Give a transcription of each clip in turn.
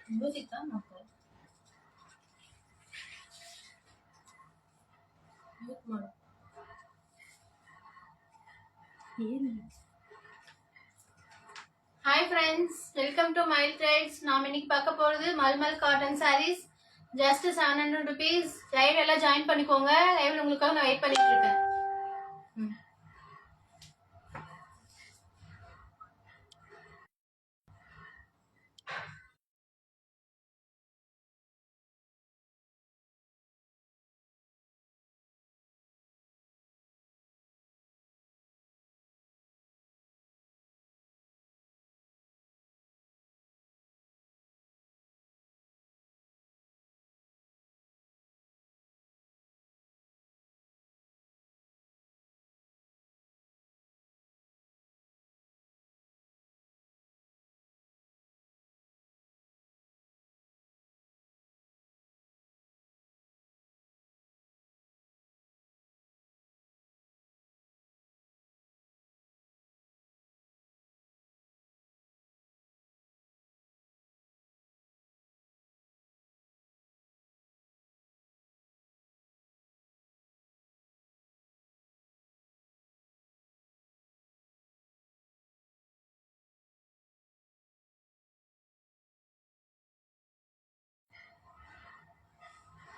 Music தான் நமக்கு mute mode. Hi friends, welcome to Mile Trades. நாம் இன்னைக்கு பார்க்க போகிறது mulmul cotton saris. Just 700 rupees. Live எல்லாம் ஜாயின் பண்ணிக்கோங்க. லைவ்ல உங்களுக்காக நான் வெயிட் பண்ணிட்டு இருக்கேன்.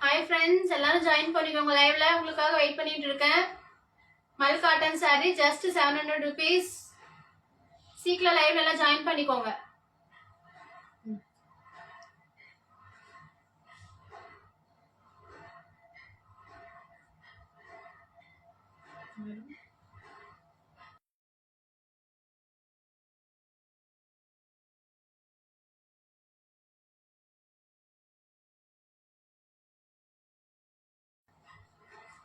ஹாய் ஃப்ரெண்ட்ஸ், எல்லாரும் ஜாயின் பண்ணிக்கோங்க. லைவ்ல உங்களுக்காக வெயிட் பண்ணிட்டு இருக்கேன். மல் காட்டன் சாரி ஜஸ்ட் 700 rupees. சீக்கிரம் லைவ்ல எல்லாம் ஜாயின் பண்ணிக்கோங்க.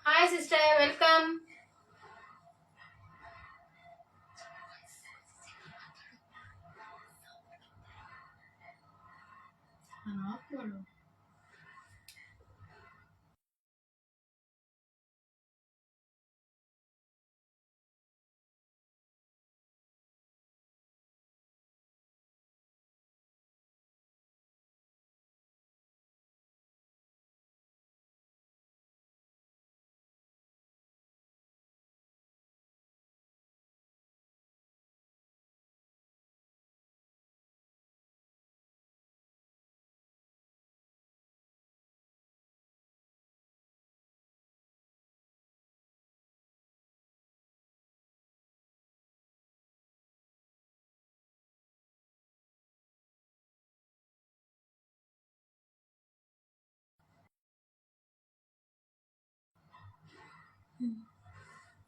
Hi sister, welcome.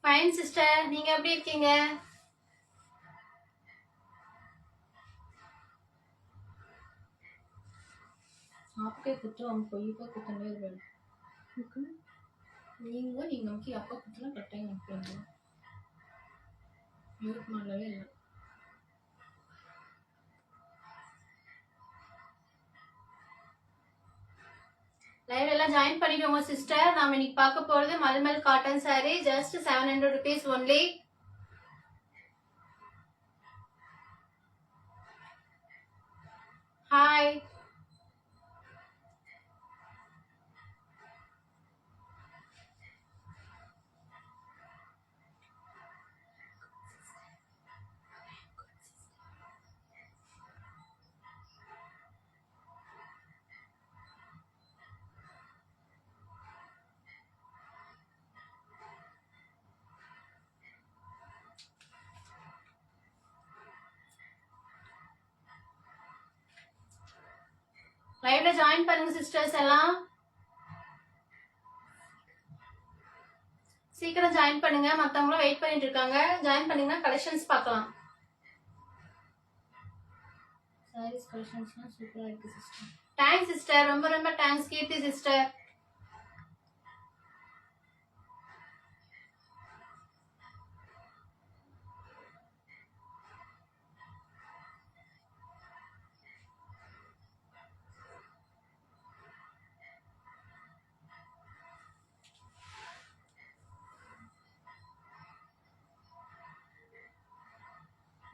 Fine sister, நீங்க எப்படி இருக்கீங்க? आपके कुत्ते हम कोई का कुत्ते नहीं बन நீங்க நமக்கு அப்பா குத்தலாம் கட்டாயம் அனுப்புங்க. மியூட் பண்ணவே இல்லை. லைவ் எல்லாம் ஜாயின் பண்ணிக்கோங்க சிஸ்டர். நாம இன்னைக்கு பார்க்க போறது mulmul cotton sari just 700 rupees only. Hi. லைவ்ல ஜாயின் பண்ணுங்க சிஸ்டர்ஸ் எல்லாம். சீக்கிரம் ஜாயின் பண்ணுங்க, மத்தவங்களும் வெயிட் பண்ணிட்டு இருக்காங்க. ஜாயின் பண்ணீங்கன்னா கலெக்ஷன்ஸ் பார்க்கலாம். சாரீஸ் கலெக்ஷன்ஸ்லாம் சூப்பரா இருக்கு சிஸ்டர். தேங்க்ஸ் சிஸ்டர், ரொம்ப ரொம்ப தேங்க்ஸ் கீர்த்தி சிஸ்டர்.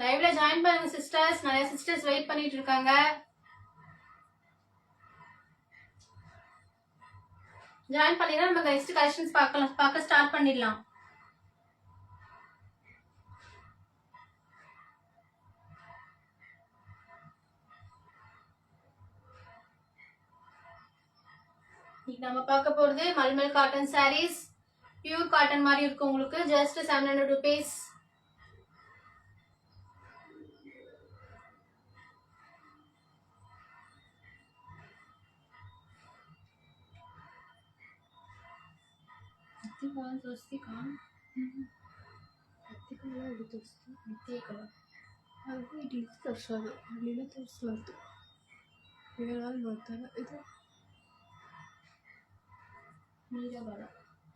லைவ்ல ஜாயின் பண்ணுங்க சிஸ்டர்ஸ். நிறைய சிஸ்டர்ஸ் வெயிட் பண்ணிட்டு இருக்காங்க. ஜாயின் பண்ணினா நம்ம நெக்ஸ்ட் கலெக்ஷன்ஸ் பார்க்க ஸ்டார்ட் பண்ணிடலாம். நம்ம பார்க்க போறது mulmul cotton saris. Pure cotton மாதிரி இருக்கும் உங்களுக்கு. Just 700 rupees.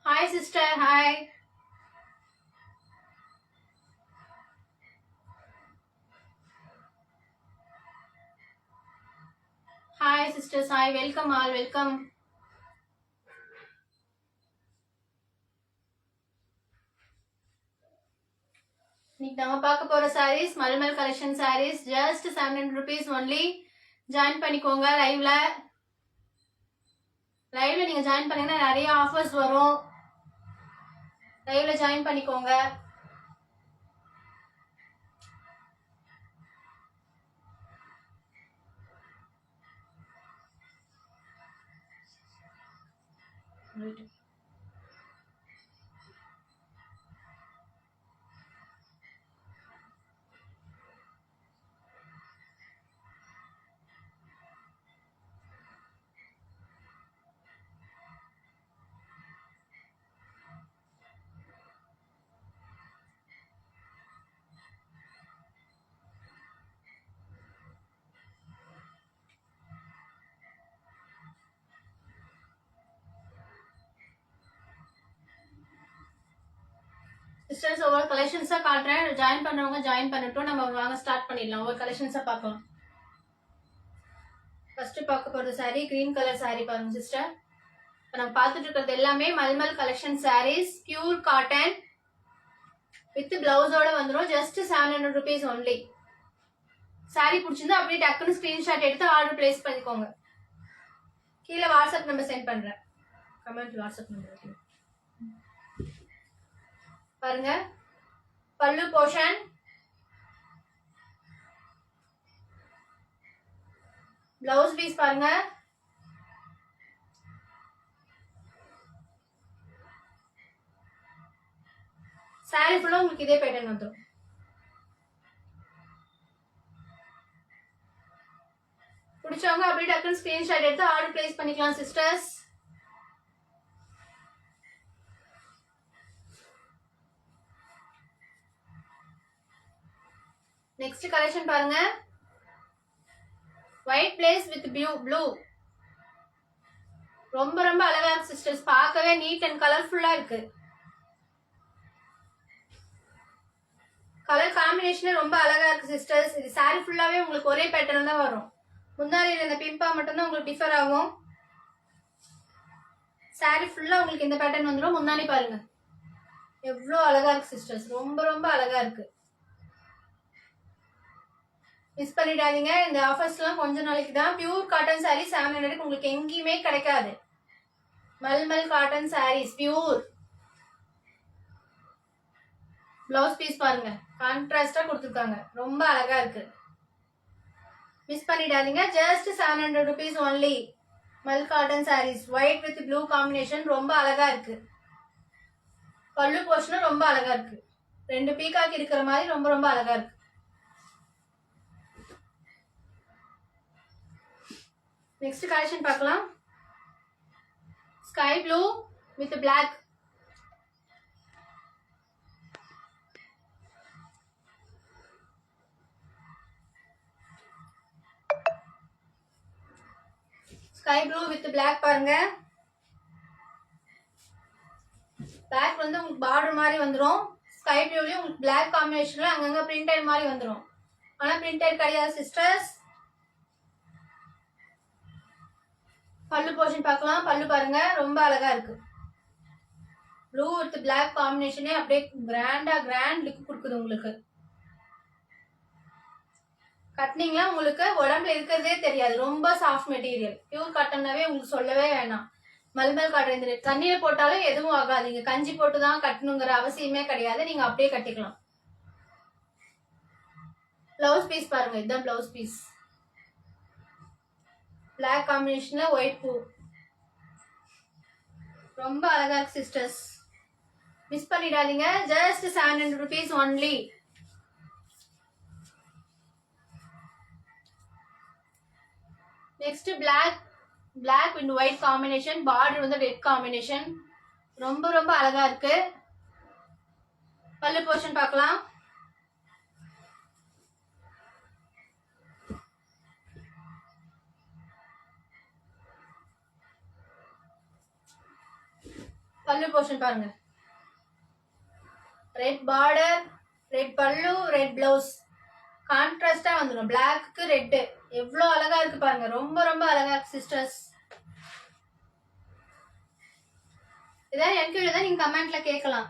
Hi sister, hi. Hi sisters, hi. Welcome all, welcome. இன்னைக்கு நம்ம பார்க்க போற saris mulmul collection saris. Just 700 rupees only. Join பண்ணிக்கோங்க லைவ்ல. லைவ்ல நீங்க ஜாயின் பண்ணீங்கன்னா நிறைய ஆஃபர்ஸ் வரும். லைவ்ல ஜாயின் பண்ணிக்கோங்க. சிஸ்டர்ஸ் ஒவ்வொரு கலெக்ஷன்ஸா காட்டுறேன். ஜாயின் பண்றவங்க ஜாயின் பண்ணட்டும். நம்ம வாங்க ஸ்டார்ட் பண்ணிடலாம். ஒவ்வொரு கலெக்ஷன்ஸா பார்க்கலாம். ஃபர்ஸ்ட் பார்க்க போற சாரி கிரீன் கலர் சாரி பாருங்க சிஸ்டர். நம்ம பார்த்துட்டு இருக்கிறது எல்லாமே mulmul collection saris. Pure cotton with பிளவுஸோட வந்துடும். Just 700 rupees only. சாரி பிடிச்சிருந்தா அப்படியே டக்குன்னு ஸ்கிரீன்ஷாட் எடுத்து ஆர்டர் பிளேஸ் பண்ணிக்கோங்க. கீழே வாட்ஸ்அப் நம்பர் சென்ட் பண்றேன். கமெண்ட் வாட்ஸ்அப் நம்பர் பாருங்க. பல்லு போர்ஷன், பிளவுஸ் பீஸ் பாருங்க. சாரி ஃபுல்லா உங்களுக்கு இதே பேட்டர்ன் வந்துடும். பிடிச்சவங்க அப்படியே டக்குன்னு ஸ்கிரீன்ஷாட் எடுத்து ஆர்டர் பிளேஸ் பண்ணிக்கலாம் சிஸ்டர்ஸ். நெக்ஸ்ட் கலெக்ஷன் பாருங்க. White place with blue. ரொம்ப ரொம்ப அழகா இருக்கு சிஸ்டர்ஸ். பார்க்கவே நீட் அண்ட் கலர்ஃபுல்லா இருக்கு. கலர் காம்பினேஷன் ரொம்ப அழகா இருக்கு சிஸ்டர்ஸ். இது சாரி ஃபுல்லாவே உங்களுக்கு ஒரே பேட்டர்ன் தான் வரும். முந்தாரியில் இந்த பிம்பா மட்டும்தான் உங்களுக்கு டிஃபர் ஆகும். சாரி ஃபுல்லா உங்களுக்கு இந்த பேட்டர்ன் வந்துடும். முந்தானி பாருங்க எவ்வளோ அழகா இருக்கு சிஸ்டர்ஸ். ரொம்ப ரொம்ப அழகா இருக்கு. மிஸ் பண்ணிடாதீங்க. இந்த ஆஃபர்ஸ்லாம் கொஞ்ச நாளைக்கு தான். பியூர் காட்டன் சாரீ 700 உங்களுக்கு எங்கேயுமே கிடைக்காது. Mulmul cotton saris pure. Blouse piece பாருங்க கான்ட்ராஸ்டா கொடுத்துருக்காங்க. ரொம்ப அழகா இருக்கு. மிஸ் பண்ணிடாதீங்க. Just 700 rupees only. Mul cotton saris white with blue combination ரொம்ப அழகா இருக்கு. பல்லு போர்ஷனும் ரொம்ப அழகா இருக்கு. 2 பீகாக் இருக்கிற மாதிரி ரொம்ப ரொம்ப அழகா இருக்கு. நெக்ஸ்ட் கலெக்ஷன் பார்க்கலாம். Sky blue with black. Sky blue with black பாருங்க. பிளாக் வந்து உங்களுக்கு பார்டர் மாதிரி வந்துடும். ஸ்கை ப்ளூலயும் உங்களுக்கு பிளாக் காம்பினேஷன்ல அங்கங்க பிரிண்டட் மாதிரி வந்துடும். ஆனா பிரிண்டட் கிடையாது சிஸ்டர்ஸ். பல்லு போர்ஷன் பார்க்கலாம். பல்லு பாருங்க ரொம்ப அழகா இருக்கு. ப்ளூ வித் பிளாக் காம்பினேஷனே அப்படியே கிராண்ட் லுக் கொடுக்குது உங்களுக்கு. கட்டினீங்களா உங்களுக்கு உடம்புல இருக்கிறதே தெரியாது. ரொம்ப சாஃப்ட் மெட்டீரியல். பியூர் காட்டன்னாவே உங்களுக்கு சொல்லவே வேணாம். மல்மல் காட்டன். இந்த தண்ணியில போட்டாலும் எதுவும் ஆகாதீங்க. கஞ்சி போட்டு தான் கட்டணுங்கிற அவசியமே கிடையாது. நீங்க அப்படியே கட்டிக்கலாம். பிளவுஸ் பீஸ் பாருங்க, இதுதான் பிளவுஸ் பீஸ். பிளாக் காம்பினேஷன்ல ஒயிட் பூ. ரொம்ப அழகா இருக்கு சிஸ்டர்ஸ், மிஸ் பண்ணிடாதீங்க. Just 700 rupees only. Next black with white combination, border வந்து ரெட் காம்பினேஷன். ரொம்ப ரொம்ப அழகா இருக்கு. பல்லு போர்ஷன் பார்க்கலாம். பல்லு போர்ஷன் பாருங்க, ரெட் பார்டர், ரெட் பல்லு, ரெட் பிளவுஸ். கான்ட்ராஸ்டா வந்துடும், பிளாக்கு ரெட். எவ்வளவு அழகா இருக்கு பாருங்க, ரொம்ப ரொம்ப அழகா இருக்கு சிஸ்டர்ஸ். இதான் என்கொயரி தான், நீங்க கமெண்ட்ல கேட்கலாம்.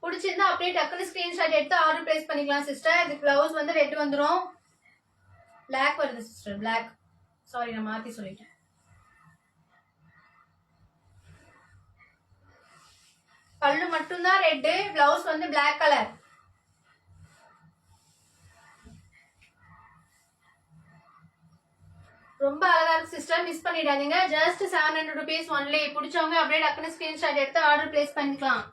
பிடிச்சிருந்தா அப்படியே டக்குனு ஸ்கிரீன்ஷாட் எடுத்து ஆர்டர் பிளேஸ் பண்ணிக்கலாம் சிஸ்டர். இதுக்கு பிளவுஸ் வந்து ரெட் வந்துடும், பிளாக் வருது சிஸ்டர், பிளாக். சாரி, நான் மாத்தி சொல்லிட்டேன். பல்லு மட்டும்தான் ரெட், பிளவுஸ் வந்து பிளாக் கலர். ரொம்ப அழகா இருக்கு சிஸ்டர், மிஸ் பண்ணிடாதீங்க. Just 700 rupees only. பிடிச்சவங்க அப்படியே டக்குனு ஸ்கிரீன்ஷாட் எடுத்து ஆர்டர் பிளேஸ் பண்ணிக்கலாம்.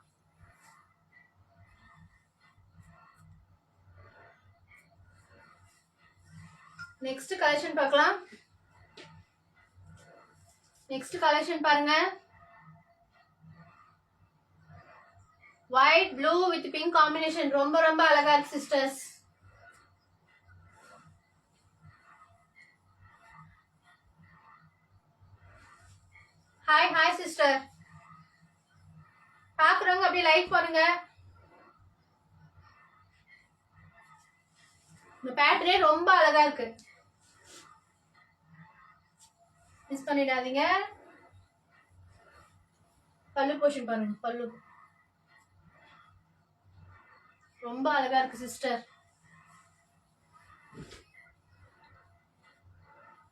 நெக்ஸ்ட் கலெக்ஷன் பார்க்கலாம். நெக்ஸ்ட் கலெக்ஷன் பாருங்க, white blue with pink combination. ரொம்ப ரொம்ப அழகா இருக்கு சிஸ்டர்ஸ். ஹாய் ஹாய் சிஸ்டர், பாக்குறவங்க அப்படியே லைக் பண்ணுங்க. இந்த பேட்டர்னே ரொம்ப அழகா இருக்கு, மிஸ் பண்ணிடாதீங்க. பல்லு போர்ஷன் பாருங்க, பல்லு ரொம்ப அழகா இருக்கு சிஸ்டர்.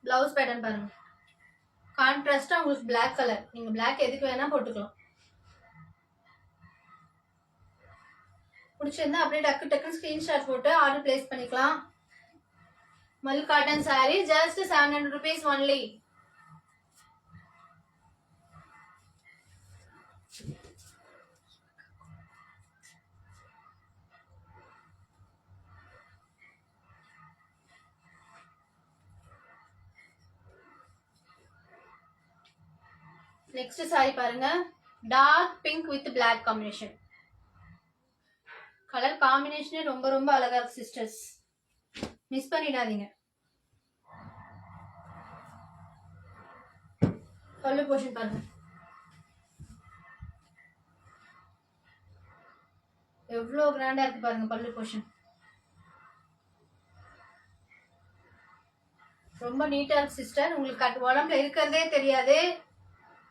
பிளவுஸ் பேட்டர்ன் பாருங்க, கான்ட்ராஸ்டா உங்களுக்கு பிளாக் கலர். நீங்க பிளாக் எதுக்கு வேணா போட்டுக்கலாம். பிடிச்சிருந்தா அப்படியே டக்குன்னு ஸ்கிரீன்ஷாட் போட்டு ஆர்டர் பிளேஸ் பண்ணிக்கலாம். Mul cotton sari, just 700 rupees only. Next sari பாருங்க, dark pink with black combination. Colour காம்பினேஷனே ரொம்ப ரொம்ப அழகா இருக்கு சிஸ்டர்ஸ், மிஸ் பண்ணிடாதீங்க. பல்லு போர்ஷன் பாருங்க, எவ்வளவு கிராண்டா இருக்கு பாருங்க. பல்லு போர்ஷன் ரொம்ப நீட்டா இருக்கு சிஸ்டர். உங்களுக்கு உடம்புல இருக்கிறதே தெரியாது,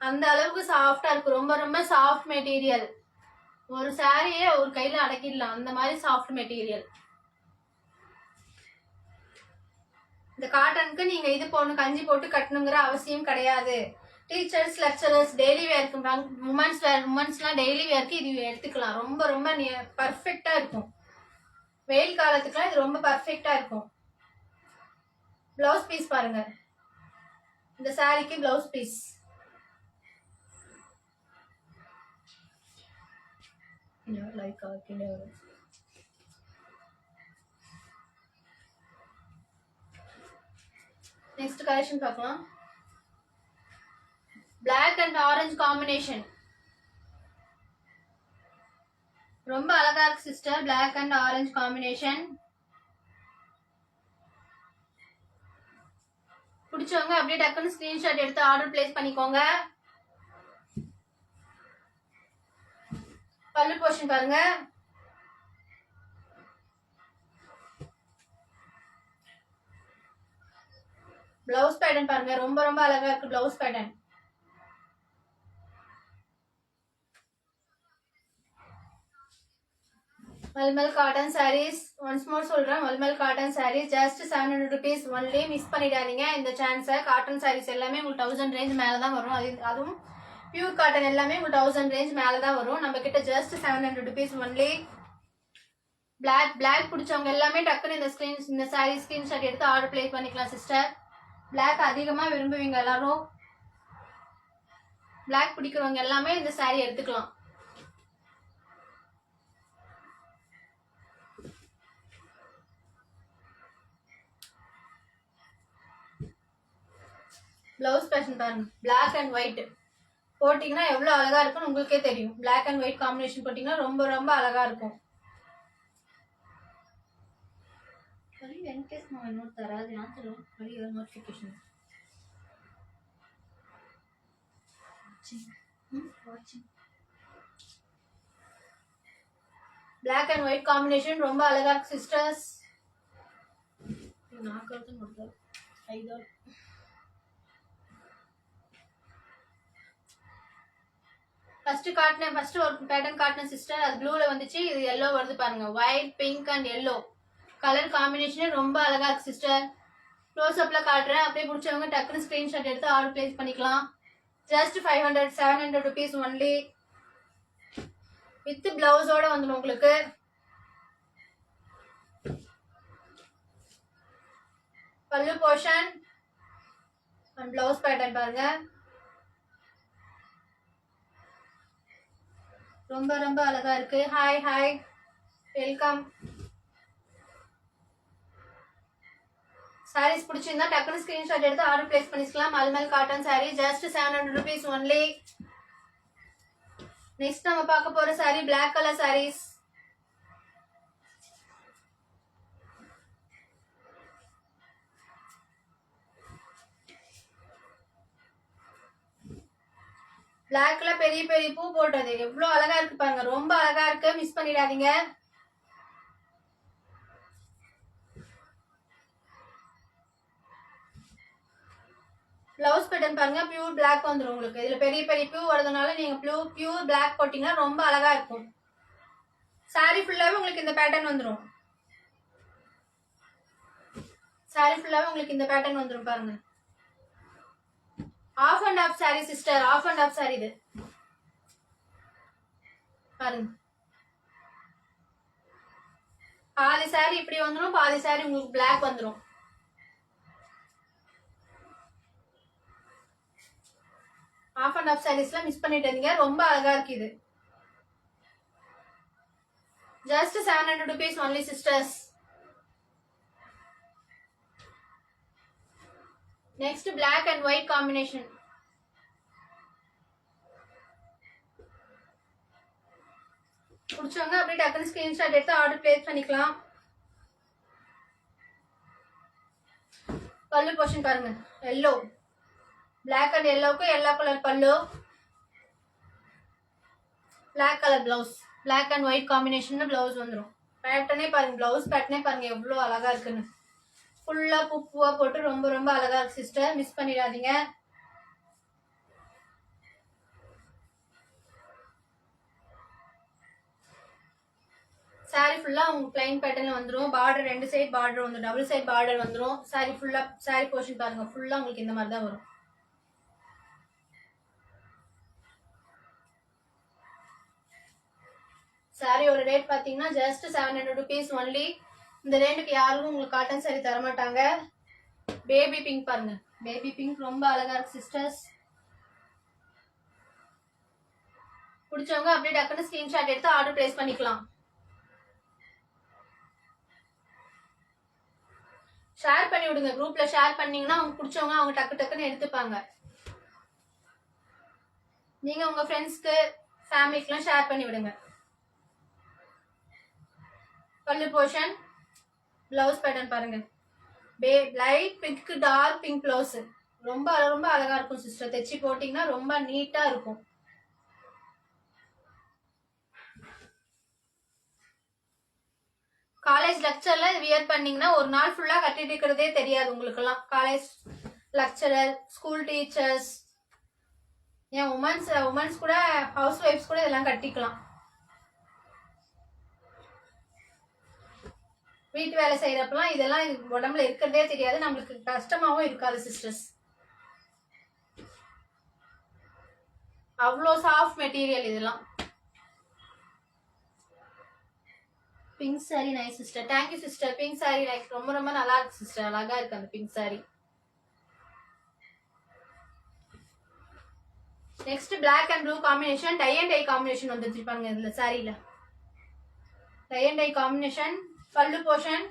அந்த அளவுக்கு சாஃப்டா இருக்கு. ரொம்ப ரொம்ப சாஃப்ட் மெட்டீரியல். ஒரு சாரியே ஒரு கையில அடக்கிடலாம், அந்த மாதிரி சாஃப்ட் மெட்டீரியல். இந்த காட்டனுக்கு நீங்க இது போடணும், கஞ்சி போட்டு கட்டணுங்கிற அவசியம் கிடையாது. டீச்சர்ஸ், லெக்சரர்ஸ், டெய்லி வேர்க்கு, உமன்ஸ்லாம் டெய்லி வேர்க்கு இது எடுத்துக்கலாம். ரொம்ப ரொம்ப பர்ஃபெக்டா இருக்கும். வெயில் காலத்துக்குலாம் இது ரொம்ப பர்ஃபெக்டா இருக்கும். பிளவுஸ் பீஸ் பாருங்க, இந்த சாரிக்கு பிளவுஸ் பீஸ். நெக்ஸ்ட் கலெக்ஷன் பார்க்கலாம். Black and orange combination. ரொம்ப அழகா இருக்கு sister, black and orange combination. பிடிச்சவங்க அப்படியே டக்குன்னு ஸ்கிரீன்ஷாட் எடுத்து ஆர்டர் பிளேஸ் பண்ணிக்கோங்க. பல்லு போர்ஷன் பாருங்க, பிளவுஸ் பேட்டர்ன் பாருங்க, ரொம்ப ரொம்ப அழகா இருக்கு blouse pattern. Mulmul cotton sarees once more சொல்றேன். Mulmul cotton sarees just 700 rupees only. Miss பண்ணிடாதீங்க இந்த சான்ஸை. காட்டன் sarees எல்லாமே உங்களுக்கு 1000 ரேஞ்ச் மேலே தான் வரும். அதுவும் பியூர் காட்டன் எல்லாமே உங்களுக்கு 1000 ரேஞ்ச் மேலே தான் வரும். நம்ம கிட்ட ஜஸ்ட் 700 rupees only. பிளாக் பிடிச்சவங்க எல்லாமே டக்குன்னு இந்த சாரீ ஸ்கிரீன்ஷாட் எடுத்து ஆர்டர் பிளேஸ் பண்ணிக்கலாம் சிஸ்டர். பிளாக் அதிகமாக விரும்புவீங்க எல்லாரும். பிளாக் பிடிக்கிறவங்க எல்லாமே இந்த சாரீ எடுத்துக்கலாம். பிளவுஸ் பேஷன் பாருங்க. பிளாக் அண்ட் ஒயிட் போட்டிங்கன்னா எவ்வளோ அழகா இருக்குன்னு உங்களுக்கே தெரியும். பிளாக் அண்ட் ஒயிட் காம்பினேஷன் போட்டிங்கன்னா ரொம்ப ரொம்ப அழகா இருக்கும். ಎನ್ಕೇಸ್ ನಾವು ನೋಡ್ತಾರ ಅದು ಯಾವ್ದು ಬರೀ notification black and white combination ரொம்ப அழகா இருக்கு சிஸ்டர்ஸ். நான் கருத்து ನೋಡ್ತಾರೆ ஐதோ ஃபர்ஸ்ட் ஒரு பேட்டர்ன் காட்டின சிஸ்டர். அது ப்ளூல வந்துச்சு. இது yellow வருது பாருங்க. white pink and yellow colour combination ரொம்ப அழகா இருக்கு சிஸ்டர். க்ளோஸ் அப்ல காட்டுறேன். அப்படியே பிடிச்சவங்க டக்குன்னு ஸ்கிரீன்ஷாட் எடுத்து ஆர்டர் பிளேஸ் பண்ணிக்கலாம். Just 700 rupees only. வித் பிளவுஸோட வந்துடும் உங்களுக்கு. பல்லு போர்ஷன் அண்ட் பிளவுஸ் பேட்டர்ன் பாருங்க. ரொம்ப ரொம்ப அழகா இருக்கு. Hi welcome. சாரீஸ் பிடிச்சிருந்தா டக்குனு ஸ்கிரீன்ஷாட் எடுத்து ஆர்டர் பிளேஸ் பண்ணிக்கலாம். Mulmul cotton sari just 700 rupees only. Next நம்ம பார்க்க போற சாரீ பிளாக் கலர் சாரீஸ். பிளாக்ல பெரிய பெரிய பூ போட்டது எவ்வளவு அழகா இருக்கு பாருங்க. ரொம்ப அழகா இருக்கு. மிஸ் பண்ணிடாதீங்க. பிளவுஸ் பேட்டர்ன் பாருங்க. பியூர் பிளாக் வந்துடும் உங்களுக்கு. இதுல பெரிய பெரிய பியூ வரதுனால நீங்க பியூர் பிளாக் போட்டீங்கன்னா ரொம்ப அழகா இருக்கும். சாரி ஃபுல்லாவே உங்களுக்கு இந்த பேட்டர்ன் வந்துடும். சாரி ஃபுல்லாவே உங்களுக்கு இந்த பேட்டர்ன் வந்துடும் பாருங்க. Half and half sari sister. Half and half sari இது பாருங்க. பாதி சாரி இப்படி வந்துடும். பாதி சாரி உங்களுக்கு பிளாக் வந்துடும். ஆஃப் அண்ட் ஆஃப் சாரீஸ்லாம் மிஸ் பண்ணிட்டீங்க. ரொம்ப அழகா இருக்கு இது. Just 700 rupees only sisters. Next black and white combination. பிடிச்சவங்க அப்படியே டக்குனு ஸ்கிரீன்ஷாட் எடுத்து ஆர்டர் பிளேஸ் பண்ணிக்கலாம். பல்லு போர்ஷன் பாருங்க. எல்லோ பிளாக் அண்ட் எல்லோவுக்கு yellow colour pallu. Black colour blouse. Black and white combination blouse வந்துடும். பேட்டர்னே பாருங்க. பிளவுஸ் பேட்டர்னே பாருங்க எவ்வளோ அழகா இருக்குன்னு. ஃபுல்லா பூவா போட்டு ரொம்ப ரொம்ப அழகா இருக்கு சிஸ்டர். மிஸ் பண்ணிடாதீங்க. சாரி ஃபுல்லா உங்களுக்கு பிளைன் பேட்டர்ன்ல வந்துடும். பார்டர் 2 சைடு பார்டர் வந்துடும். டபுள் சைடு பார்டர் வந்துடும். சாரி ஃபுல்லா சாரி போர்ஷன் பாருங்க. ஃபுல்லா உங்களுக்கு இந்த மாதிரி தான் வரும். சாரியோட ரேட் பாத்தீங்கன்னா ஜஸ்ட் 700 rupees ஒன்லி. இந்த ரேட்டுக்கு யாரும் உங்களுக்கு காட்டன் சாரி தர மாட்டாங்க. பேபி பிங்க் பாருங்க. பேபி பிங்க் ரொம்ப அழகா இருக்கு சிஸ்டர்ஸ். பிடிச்சவங்க அப்படியே டக்குன்னு ஸ்கிரீன்ஷாட் எடுத்து ஆர்டர் பிளேஸ் பண்ணிக்கலாம். ஷேர் பண்ணி விடுங்க. குரூப்ல ஷேர் பண்ணீங்கன்னா அவங்க பிடிச்சவங்க அவங்க டக்குன்னு எடுத்துப்பாங்க. நீங்க உங்க ஃப்ரெண்ட்ஸ்க்கு ஃபேமிலிக்குலாம் ஷேர் பண்ணி விடுங்க. பல்லு போர்ஷன் பிளவுஸ் பேட்டர்ன் பாருங்க. Light pink dark pink blouse ரொம்ப ரொம்ப அழகா இருக்கும் சிஸ்டர். தைச்சி போட்டீங்கன்னா ரொம்ப நீட்டா இருக்கும். காலேஜ் லெக்சர்ல வியர் பண்ணீங்கன்னா ஒரு நாள் ஃபுல்லா கட்டிட்டு இருக்கிறதே தெரியாது உங்களுக்கு எல்லாம். காலேஜ் லெக்சரர், ஸ்கூல் டீச்சர்ஸ், ஏன் உமன்ஸ் கூட ஹவுஸ் ஒய்ஃப்ஸ் கூட இதெல்லாம் கட்டிக்கலாம். வீட்டு வேலை செய்யறப்பெல்லாம் இதெல்லாம் உடம்புல இருக்கிறதே தெரியாது, நம்மளுக்கு கஷ்டமாவும் இருக்காது சிஸ்டர்ஸ். அவ்வளோ சாஃப்ட் மெட்டீரியல் இதெல்லாம். Pink sari nice sister. Thank you sister. Pink sari like ரொம்ப ரொம்ப நல்லா இருக்கு சிஸ்டர். அழகா இருக்கு அந்த pink sari. Next black and blue combination, tie and dye combination வந்துருச்சு பாருங்க இதுல சாரியில. Tie and dye combination, pallu portion,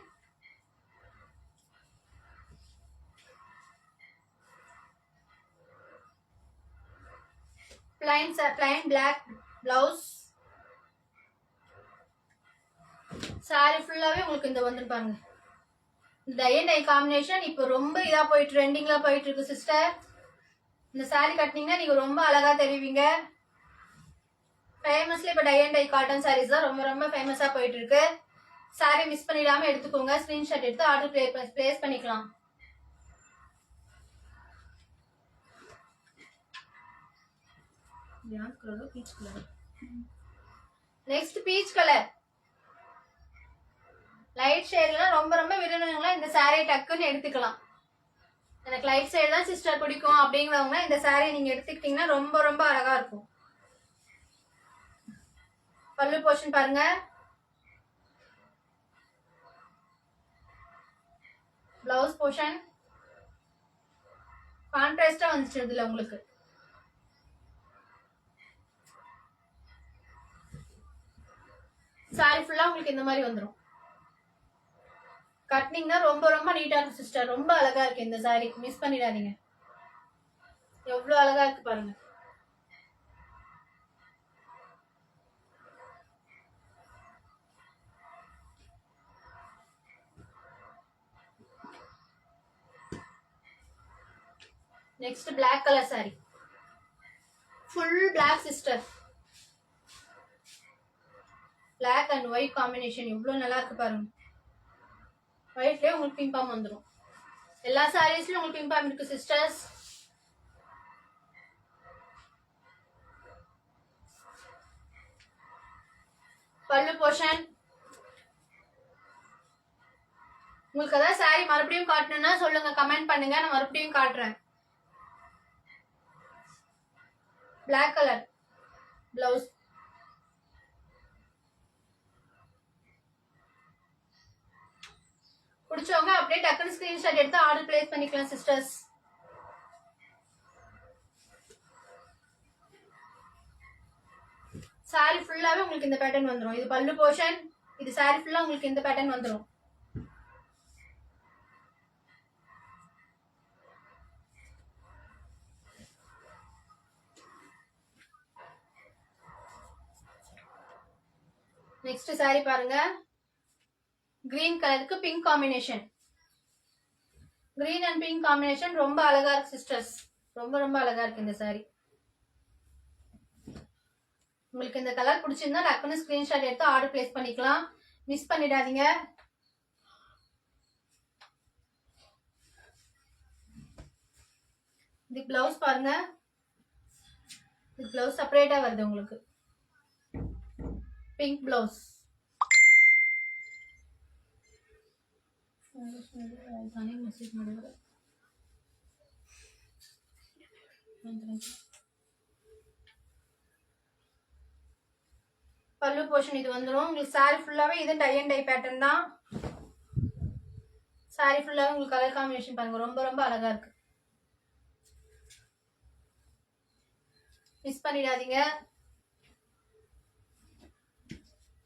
plain black blouse. Sari ஃபுல்லாவே உங்களுக்கு இந்த வந்து பாருங்க டை அண்ட் டை காம்பினேஷன். இப்போ ரொம்ப இதா போயிட்டு ட்ரெண்டிங்ல போயிட்டு இருக்கு சிஸ்டர். இந்த சாரி கட்டினீங்கன்னா நீங்க ரொம்ப அழகா தெரிவிங்க. ஃபேமஸ்ல இப்போ tie and dye cotton saris தான் ரொம்ப ரொம்ப ஃபேமஸா போயிட்டு இருக்கு. சாரி மிஸ் பண்ணிடாம எடுத்துக்கோங்க. ஸ்கிரீன்ஷாட் எடுத்து ஆர்டர் பிளேஸ் பண்ணிக்கலாம். நெக்ஸ்ட் பீச் கலர் லைட் ஷேட்லாம் ரொம்ப ரொம்ப விரும்புறவங்களா இந்த சாரியை டக்குன்னு எடுத்துக்கலாம். எனக்கு லைட் ஷேட் தான் சிஸ்டர் பிடிக்கும் அப்படிங்கிறவங்க இந்த சாரியை நீங்க எடுத்துக்கிட்டீங்கன்னா ரொம்ப ரொம்ப அழகா இருக்கும். பல்லு போர்ஷன் பாருங்க, பிளவுஸ் போர்ஷன் கான்ட்ராஸ்டா வந்துச்சு இதுல உங்களுக்கு. சாரி ஃபுல்லா உங்களுக்கு இந்த மாதிரி வந்துடும். கட்டினீங்கன்னா ரொம்ப ரொம்ப நீட்டா இருக்கு சிஸ்டர். ரொம்ப அழகா இருக்கு இந்த சாரி, மிஸ் பண்ணிடாதீங்க. எவ்வளவு அழகா இருக்கு பாருங்க. Next black colour sari, full black sister. Black and white combination எவ்வளவு நல்லா இருக்கு பாருங்க. ஒயிட்லயே உங்களுக்கு பிங்க் பாம் வந்துடும். எல்லா சாரீஸ்லயும் உங்களுக்கு பிங்க் பாம் இருக்கு சிஸ்டர்ஸ். பல்லு போர்ஷன் உங்களுக்கு அதான் சாரி மறுபடியும் காட்டணும்னா சொல்லுங்க, கமெண்ட் பண்ணுங்க, நான் மறுபடியும் காட்டுறேன். பிளாக் கலர் பிளவுஸ், பிடிச்சவங்க அப்படியே டக்குனு ஸ்கிரீன்ஷாட் எடுத்து ஆர்டர் பிளேஸ் பண்ணிக்கலாம் சிஸ்டர்ஸ். சாரி ஃபுல்லாவே உங்களுக்கு இந்த பேட்டர்ன் வந்துடும். இது பல்லு போர்ஷன், இது சாரி ஃபுல்லா உங்களுக்கு இந்த பேட்டர்ன் வந்துடும். நெக்ஸ்ட் சாரி பாருங்க, கிரீன் கலருக்கு pink combination. Green and pink combination ரொம்ப அழகா இருக்கு சிஸ்டர்ஸ். ரொம்ப ரொம்ப அழகா இருக்கு இந்த சாரி. உங்களுக்கு இந்த கலர் பிடிச்சிருந்தா டக்குனு ஸ்கிரீன்ஷாட் எடுத்து ஆர்டர் பிளேஸ் பண்ணிக்கலாம். மிஸ் பண்ணிடாதீங்க. இது பிளவுஸ் பாருங்க, இது பிளவுஸ் செப்பரேட்டா வருது உங்களுக்கு. பிங்க் பிளவுஸ், பல்லு போர்ஷன் இது வந்துடும் உங்களுக்கு. சாரி ஃபுல்லாவே இது டை அண்ட் டை பேட்டர்ன் தான். சாரி ஃபுல்லாவே உங்களுக்கு கலர் காம்பினேஷன் பாருங்க, ரொம்ப ரொம்ப அழகா இருக்கு. மிஸ் பண்ணிடாதீங்க.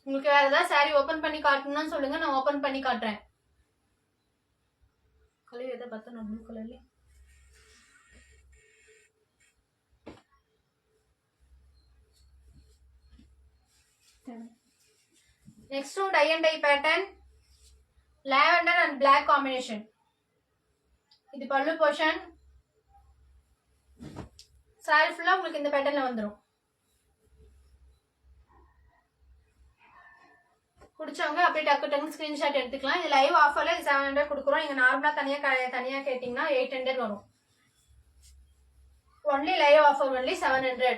உங்களுக்கு வேற ஏதாவது சாரி ஓபன் பண்ணி காட்டணும்னு சொல்லுங்க, நான் ஓபன் பண்ணி காட்டுறேன். கலர் எதை பார்த்தா ப்ளூ கலர்ல next tie and dye pattern, lavender and black combination. இது பல்லு போர்ஷன், சாரி ஃபுல்லா உங்களுக்கு இந்த பேட்டர்ன்ல வந்துடும். பிடிச்சவங்க அப்படியே டக்கு டக்குன்னு ஸ்கிரீன்ஷாட் எடுத்துக்கலாம். இது லைவ் ஆஃபர்ல 700 கொடுக்குறோம். நீங்க நார்மலா தனியா கேட்டீங்கன்னா 800 வரும். Only live offer only 700.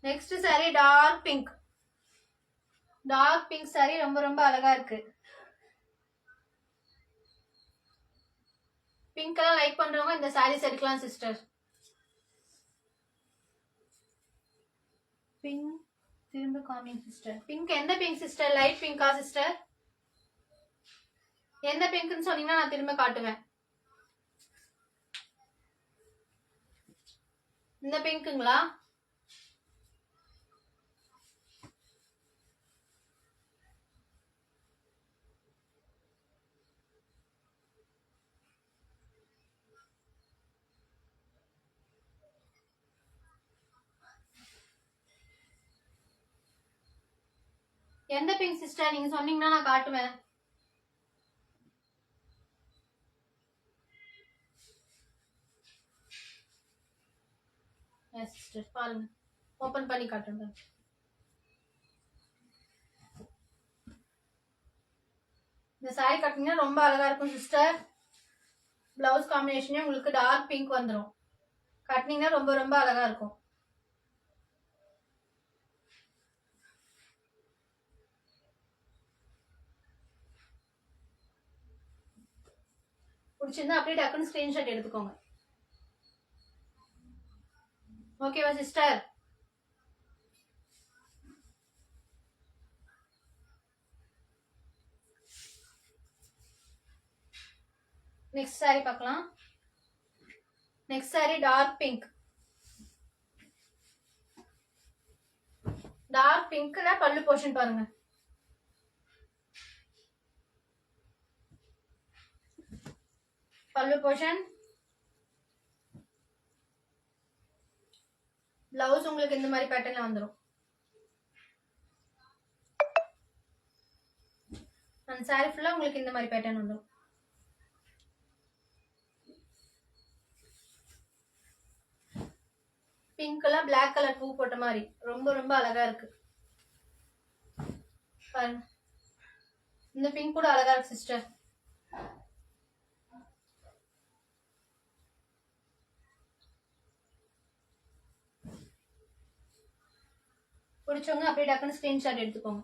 Next sari dark pink. Dark pink sari ரொம்ப ரொம்ப அழகா இருக்கு. பிங்க் எல்லாம் லைக் பண்றவங்க இந்த சாரீஸ் எடுக்கலாம் சிஸ்டர். பிங்க் திரும்ப காமிங் சிஸ்டர். பிங்க் எந்த பிங்க் சிஸ்டர்? லைட் பிங்கா சிஸ்டர்? எந்த பிங்க்னு சொன்னீங்கன்னா நான் திரும்ப காட்டுவேன். இந்த பிங்க்குங்களா? எந்த பிங்க் சிஸ்டர் நீங்க சொன்னீங்கன்னா நான் காட்டுவேன். எஸ் சிஸ்டர் பாருங்க, ஓபன் பண்ணி காட்டுங்க. இந்த சாரி கட்டிங்கன்னா ரொம்ப அழகா இருக்கும் சிஸ்டர். பிளவுஸ் காம்பினேஷனே உங்களுக்கு டார்க் பிங்க் வந்துடும். கட்டினீங்கன்னா ரொம்ப ரொம்ப அழகா இருக்கும். பிடிச்சிருந்தா அப்படியே டக்குன்னு ஸ்கிரீன்ஷாட் எடுத்துக்கோங்க. ஓகேவா சிஸ்டர்? நெக்ஸ்ட் சாரி பார்க்கலாம். Next sari dark pink. Dark பிங்க்ல பல்லு போர்ஷன் பாருங்க. பல்லு போர்ஷன், பிளவுஸ் உங்களுக்கு இந்த மாதிரி பேட்டர்ன்ல வந்துடும். அந்த சாரி ஃபுல்லா உங்களுக்கு இந்த மாதிரி பேட்டர்ன் வந்துடும். பிங்க்ல பிளாக் கலர் பூ போட்ட மாதிரி ரொம்ப ரொம்ப அழகா இருக்கு. பாருங்க, இந்த பிங்க் கூட அழகா இருக்கு சிஸ்டர். பிடிச்சவங்க அப்படியே டக்குன்னு ஸ்கிரீன்ஷாட் எடுத்துக்கோங்க.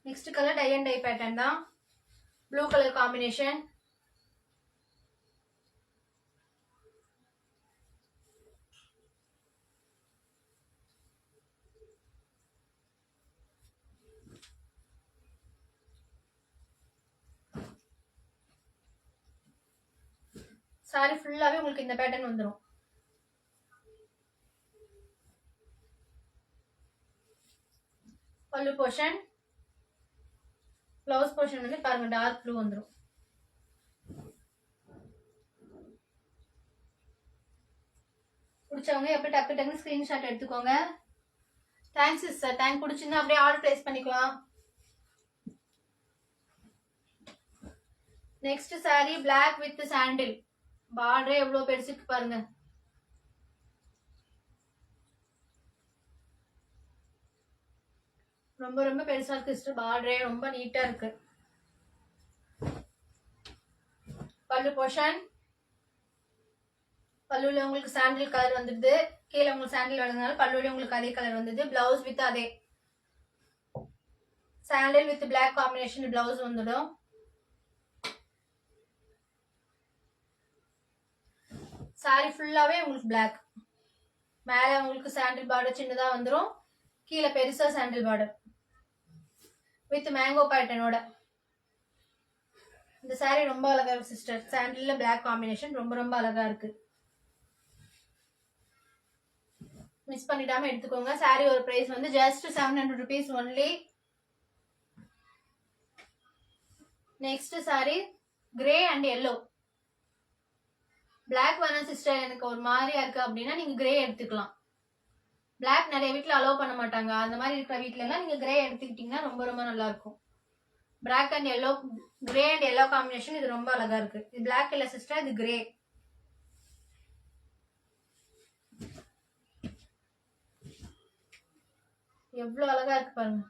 Next colour tie and dye pattern தான். Blue colour combination. சாரி ஃபுல்லாவே உங்களுக்கு இந்த பேட்டர்ன் வந்துடும். பல்லு போர்ஷன், பிளவுஸ் போர்ஷன் வந்து பாருங்க டார்க் ப்ளூ வந்துடும். பிடிச்சவங்க எப்படி டக்கு டக்குன்னு ஸ்கிரீன்ஷாட் எடுத்துக்கோங்க. Thanks sister. தேங்க் பிடிச்சிருந்தா அப்படியே ஆர்டர் பிளேஸ் பண்ணிக்கலாம். நெக்ஸ்ட் சாரி பிளாக் வித் சாண்டில். பார்டரே எவ்வளவு பெருசுக்கு பாருங்க. ரொம்ப ரொம்ப பெருசா இருக்கு சிஸ்டர். பார்டரே ரொம்ப நீட்டா இருக்கு. பல்லு போர்ஷன், பல்லுல உங்களுக்கு சாண்டில் கலர் வந்துடுது. கீழே உங்களுக்கு சாண்டில் வளர்ந்தனால பல்லுல உங்களுக்கு அதே கலர் வந்தது. பிளவுஸ் வித் அதே sandal with black combination blouse வந்துடும். சாரி ஃபுல்லாவே உங்களுக்கு பிளாக். மேல உங்களுக்கு சாண்டில் பார்டர் சின்னதா வந்துடும். கீழே பெருசா சாண்டில் பார்டர் வித் மேங்கோ பேட்டர்னோட. இந்த சாரி ரொம்ப அழகா இருக்கு சிஸ்டர். சாண்டில்ல பிளாக் காம்பினேஷன் ரொம்ப ரொம்ப அழகா இருக்கு. மிஸ் பண்ணிடாம எடுத்துக்கோங்க. சாரி ஒரு பிரைஸ் வந்து just 700 rupees only. Next sari grey and yellow. Black வேணாம் சிஸ்டர், எனக்கு ஒரு மாதிரியா இருக்கு அப்படின்னா நீங்க கிரே எடுத்துக்கலாம். பிளாக் நிறைய வீட்டுல அலோவ் பண்ண மாட்டாங்க. அந்த மாதிரி இருக்கிற வீட்டுல எல்லாம் நீங்க கிரே எடுத்துக்கிட்டீங்கன்னா ரொம்ப ரொம்ப நல்லா இருக்கும். Black and yellow, grey and yellow combination இது ரொம்ப அழகா இருக்கு. இது பிளாக் இல்ல சிஸ்டர், இது கிரே. எவ்வளவு அழகா இருக்கு பாருங்க.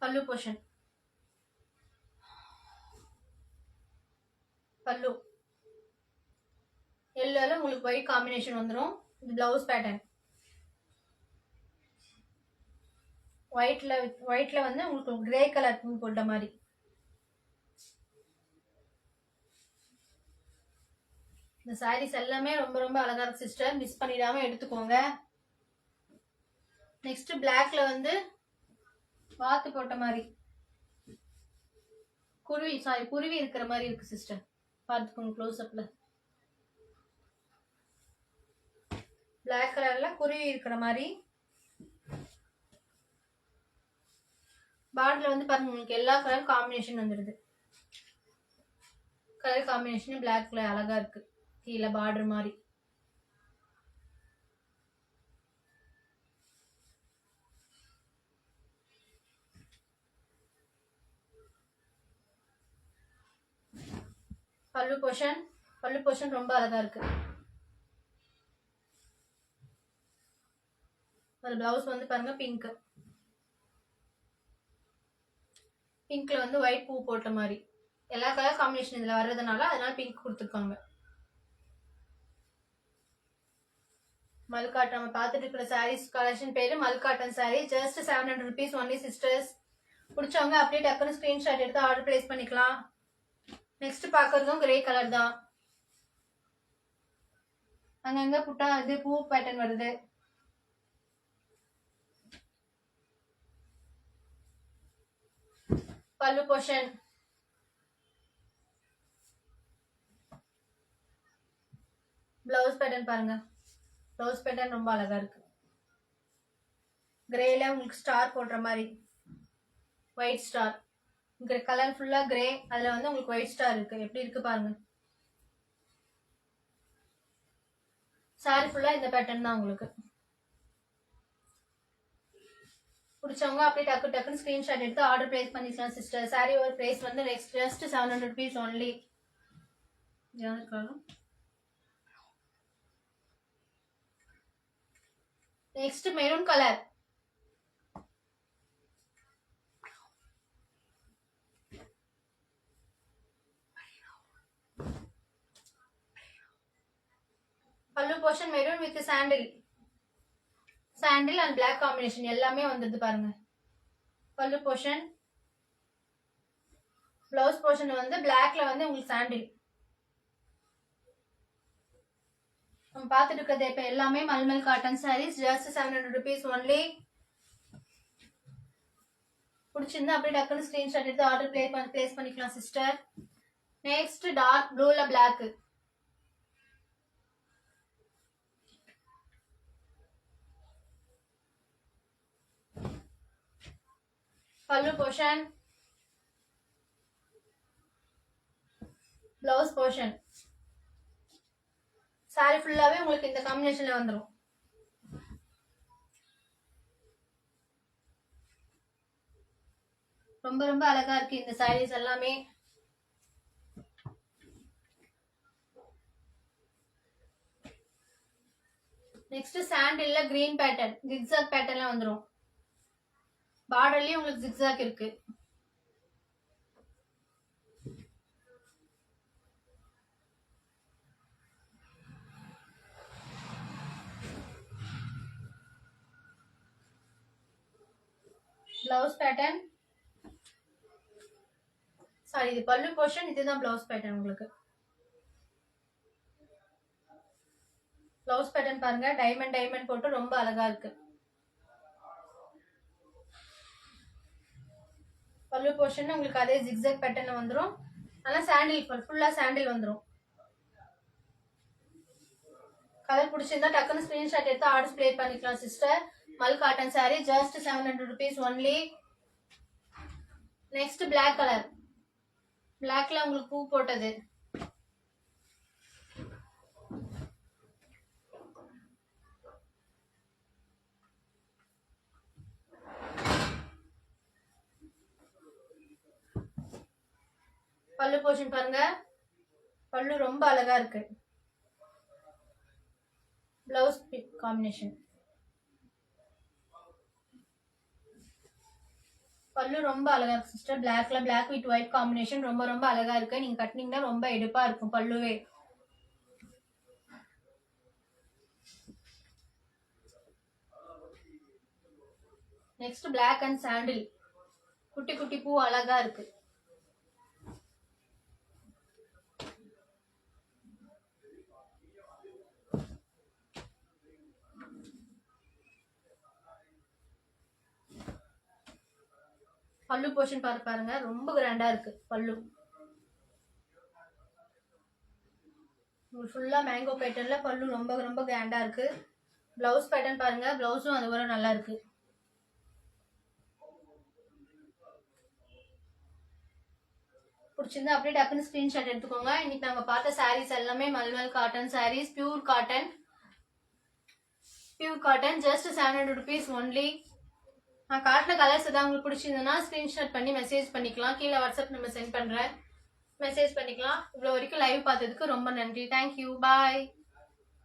பல்லு போர்ஷன், பல்லு எல்லோல உங்களுக்கு ஒயிட் காம்பினேஷன் வந்துடும். இது பிளவுஸ் பேட்டர்ன். ஒயிட்ல வந்து உங்களுக்கு கிரே கலர் பூ போட்ட மாதிரி. இந்த சாரீஸ் எல்லாமே ரொம்ப ரொம்ப அழகா இருக்கு சிஸ்டர், மிஸ் பண்ணிடாம எடுத்துக்கோங்க. நெக்ஸ்ட் பிளாக்ல வந்து வாத்து போட்ட மாதிரி குருவி இருக்கிற மாதிரி இருக்கு சிஸ்டர், பார்த்துக்கோங்க க்ளோஸ் அப்ல. பிளாக் கலர்ல குருவி இருக்கிற மாதிரி. பார்டர்ல வந்து பாருங்க உங்களுக்கு எல்லா கலர் காம்பினேஷன் வந்துடுது. கலர் காம்பினேஷன் பிளாக்ல அழகா இருக்கு. கீழே பார்டர் மாதிரி. பல்லு போர்ஷன் ரொம்ப அழகா இருக்கு. பிளவுஸ் வந்து பாருங்க பிங்க்ல வந்து ஒயிட் பூ போட்ட மாதிரி. எல்லா கலர் காம்பினேஷன் இதுல வர்றதுனால அதனால பிங்க் கொடுத்துருக்காங்க. மல்காட்டன் நம்ம பார்த்துட்டு இருக்கிற சாரீஸ் கலெக்ஷன் பேரு mul cotton sari. Just 700 rupees only sisters. பிடிச்சவங்க அப்படியே டக்குன்னு ஸ்கிரீன்ஷாட் எடுத்து ஆர்டர் பிளேஸ் பண்ணிக்கலாம். நெக்ஸ்ட் பாக்குறதும் கிரே கலர் தான். அங்கங்க புட்டா இது பூ பேட்டர்ன் வருது. பல்லு போர்ஷன், பிளவுஸ் பேட்டர்ன் பாருங்க. பிளவுஸ் பேட்டர்ன் ரொம்ப அழகா இருக்கு. கிரேல உங்களுக்கு ஸ்டார் போடுற மாதிரி ஒயிட் ஸ்டார். கலர் ஃபுல்லா கிரே, அதுல வந்து உங்களுக்கு ஒயிட் ஸ்டார் இருக்கு. எப்படி இருக்கு பாருங்க. சாரி ஃபுல்லா இந்த பேட்டர்ன் தான் உங்களுக்கு. பிடிச்சவங்க அப்படியே டக்குன்னு ஸ்கிரீன்ஷாட் எடுத்து ஆர்டர் பிளேஸ் பண்ணிக்கலாம் சிஸ்டர். சாரி ஒரு பிரைஸ் வந்து just 700 rupees only. Next maroon colour. Pallu portion maroon with sandal and black combination எல்லாமே வந்துருது பாருங்க. பல்லு போர்ஷன். பிளவுஸ் போர்ஷன் வந்து பிளாக்ல வந்து உங்களுக்கு சாண்டில். நம்ம பார்த்துட்டு இருக்கிறது இப்ப எல்லாமே mulmul cotton saris. Just 700 rupees only. பிடிச்சிருந்தா அப்படியே டக்குன்னு ஸ்கிரீன்ஷாட் எடுத்து ஆர்டர் பிளேஸ் பண்ணிக்கலாம் சிஸ்டர். நெக்ஸ்ட் டார்க் ப்ளூல black. Pallu portion, blouse portion. Sari ஃபுல்லாவே உங்களுக்கு இந்த காம்பினேஷன்ல வந்துடும். ரொம்ப ரொம்ப அழகா இருக்கு இந்த சாரீஸ் எல்லாமே. நெக்ஸ்ட் சாண்டில்ல கிரீன் பேட்டர்ன் ஜிக்ஸாக் பேட்டர்ன்ல வந்துடும். பார்டர்லயும் உங்களுக்கு ஜிக்ஸாக் இருக்கு. பிளவுஸ் பேட்டர்ன், சாரி இது பல்லு போர்ஷன், இதுதான் பிளவுஸ் பேட்டர்ன். உங்களுக்கு பிளவுஸ் பேட்டர்ன் பாருங்க, டைமண்ட் போட்டு ரொம்ப அழகா இருக்கு. பல்லு போர்ஷன் உங்களுக்கு அதே ஜிக்ஸாக் பேட்டர்ன்ல வந்துடும். ஆனா சாண்டில் ஃபுல்லா சாண்டில் வந்துடும். கலர் பிடிச்சிருந்தா டக்குன்னு ஸ்கிரீன்ஷாட் எடுத்து ஆர்டர் பிளேஸ் பண்ணிக்கலாம் sister. Mul cotton sari just 700 rupees only. Next black colour. பிளாக்ல உங்களுக்கு பூ போட்டது. பல்லு போர்ஷன் பாருங்க, பல்லு ரொம்ப அழகா இருக்கு. Blouse combination. பல்லு ரொம்ப அழகா இருக்கு சிஸ்டர். பிளாக்ல பிளாக் வித் ஒயிட் காம்பினேஷன் ரொம்ப ரொம்ப அழகா இருக்கு. நீங்க கட்டினீங்கன்னா ரொம்ப எடுப்பா இருக்கும் பல்லுவே. நெக்ஸ்ட் பிளாக் அண்ட் சாண்டில், குட்டி குட்டி பூ அழகா இருக்கு. பல்லு போர்ஷன் பாருங்க, ரொம்ப கிராண்டா இருக்கு பல்லு. ஃபுல்லா மேங்கோ பேட்டர்ன்ல பல்லு ரொம்ப ரொம்ப கிராண்டா இருக்கு. பிளவுஸ் பேட்டர்ன் பாருங்க, பிளவுஸும் அது வர நல்லா இருக்கு. பிடிச்சிருந்தா அப்படியே டக்குன்னு ஸ்கிரீன்ஷாட் எடுத்துக்கோங்க. இன்னைக்கு நாங்க பார்த்த சாரீஸ் எல்லாமே mulmul cotton saris, pure cotton. Just 700 rupees only. நான் காட்டின கலர்ஸ் ஏதாவது உங்களுக்கு பிடிச்சிருந்ததுன்னா ஸ்கிரீன்ஷாட் பண்ணி மெசேஜ் பண்ணிக்கலாம். கீழே வாட்ஸ்அப் நம்பர் சென்ட் பண்றேன், மெசேஜ் பண்ணிக்கலாம். இவ்வளோ வரைக்கும் லைவ் பார்த்ததுக்கு ரொம்ப நன்றி. தேங்க்யூ, பாய்.